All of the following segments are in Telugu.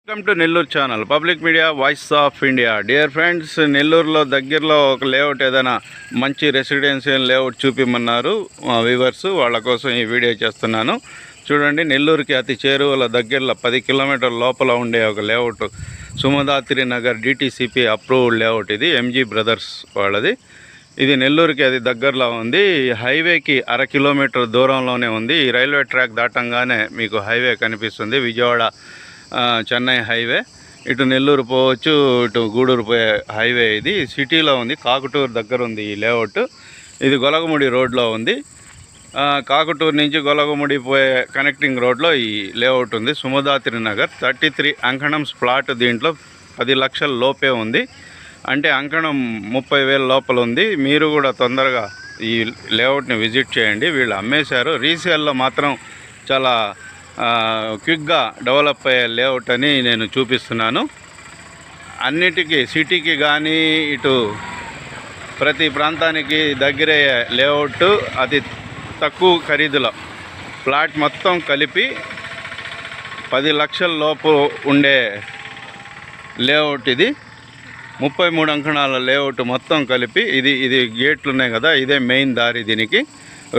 Welcome to Nellore channel public media voice of India. Dear friends, నెల్లూరులో దగ్గరలో ఒక లేఅవుట్ ఏదైనా మంచి రెసిడెన్షియల్ లేఅవుట్ చూపిమన్నారు మా వ్యూవర్స్. వాళ్ళ కోసం ఈ వీడియో చేస్తున్నాను. చూడండి, నెల్లూరుకి అతి చేరువల దగ్గరలో 10 కిలోమీటర్ల లోపల ఉండే ఒక layout Sumadhatri Nagar DTCP approved layout. ఇది ఎంజీ బ్రదర్స్ వాళ్ళది. ఇది నెల్లూరుకి అది దగ్గరలో ఉంది. హైవేకి 1/2 కిలోమీటర్ దూరంలోనే ఉంది. ఈ రైల్వే ట్రాక్ దాటంగానే మీకు హైవే కనిపిస్తుంది. విజయవాడ చెన్నై హైవే. ఇటు నెల్లూరు పోవచ్చు, ఇటు గూడూరు పోయే హైవే. ఇది సిటీలో ఉంది, కాకుటూరు దగ్గర ఉంది ఈ లేఅవుట్. ఇది గొలగముడి రోడ్లో ఉంది. కాకుటూరు నుంచి గొలగముడి పోయే కనెక్టింగ్ రోడ్లో ఈ లేఅవుట్ ఉంది. సుమదాత్రి నగర్ 33 అంకణం ప్లాట్. దీంట్లో 10 లక్షల లోపే ఉంది. అంటే అంకణం 30,000 లోపల ఉంది. మీరు కూడా తొందరగా ఈ లేఅవుట్ని విజిట్ చేయండి. వీళ్ళు అమ్మేశారు. రీసేల్లో మాత్రం చాలా క్విక్గా డెవలప్ అయ్యే లేఅవుట్ అని నేను చూపిస్తున్నాను. అన్నిటికీ సిటీకి కానీ ఇటు ప్రతి ప్రాంతానికి దగ్గరయ్యే లేఅవుట్, అతి తక్కువ ఖరీదులో ప్లాట్ మొత్తం కలిపి 10 లక్షల లోపు ఉండే లేఅవుట్ ఇది. 33 అంకణాల లేఅవుట్ మొత్తం కలిపి. ఇది గేట్లు ఉన్నాయి కదా, ఇదే మెయిన్ దారి దీనికి.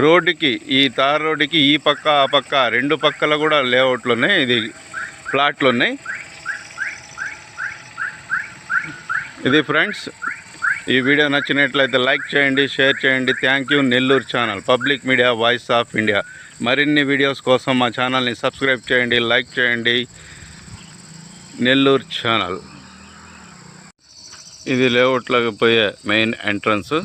రోడ్డుకి, ఈ తార్ రోడ్డుకి ఈ పక్క ఆ పక్క 2 పక్కల కూడా లేఅవుట్లు ఉన్నాయి. ఇది ప్లాట్లు ఉన్నాయి. ఇది ఫ్రెండ్స్, ఈ వీడియో నచ్చినట్లయితే లైక్ చేయండి, షేర్ చేయండి. Thank you. Nellore channel public media voice of India. మరిన్ని వీడియోస్ కోసం మా ఛానల్ని సబ్స్క్రైబ్ చేయండి, లైక్ చేయండి. నెల్లూరు ఛానల్. ఇది లేఅవుట్లోకి పోయే main entrance.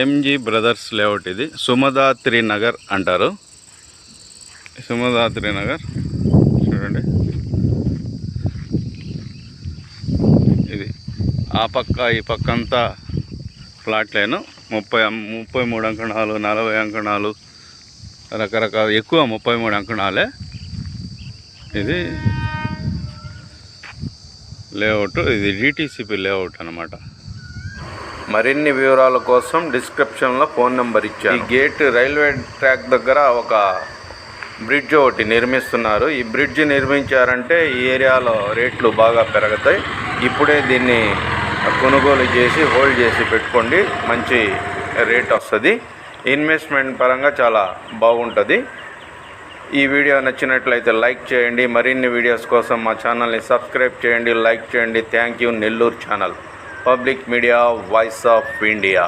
MG brothers layout. ఇది సుమదాత్రి నగర్ అంటారు. సుమదాత్రి నగర్ చూడండి. ఇది ఆ పక్క ఈ పక్క అంతా ప్లాట్లేను. 33 అంకణాలు, 40 అంకణాలు, రకరకాల, ఎక్కువ 33 అంకణాలే. ఇది లేఅవుట్. ఇది డిటిసిపి లేఅవుట్ అన్నమాట. మరిన్ని వివరాల కోసం డిస్క్రిప్షన్లో ఫోన్ నెంబర్ ఇచ్చాను. ఈ గేట్ రైల్వే ట్రాక్ దగ్గర ఒక బ్రిడ్జ్ ఒకటి నిర్మిస్తున్నారు. ఈ బ్రిడ్జ్ నిర్మించారంటే ఈ ఏరియాలో రేట్లు బాగా పెరుగుతాయి. ఇప్పుడే దీన్ని కొనుగోలు చేసి హోల్డ్ చేసి పెట్టుకోండి, మంచి రేట్ వస్తుంది. ఇన్వెస్ట్మెంట్ పరంగా చాలా బాగుంటుంది. ఈ వీడియో నచ్చినట్లయితే లైక్ చేయండి. మరిన్ని వీడియోస్ కోసం మా ఛానల్ని సబ్స్క్రైబ్ చేయండి, లైక్ చేయండి. Thank you. Nellore channel public media voice of India.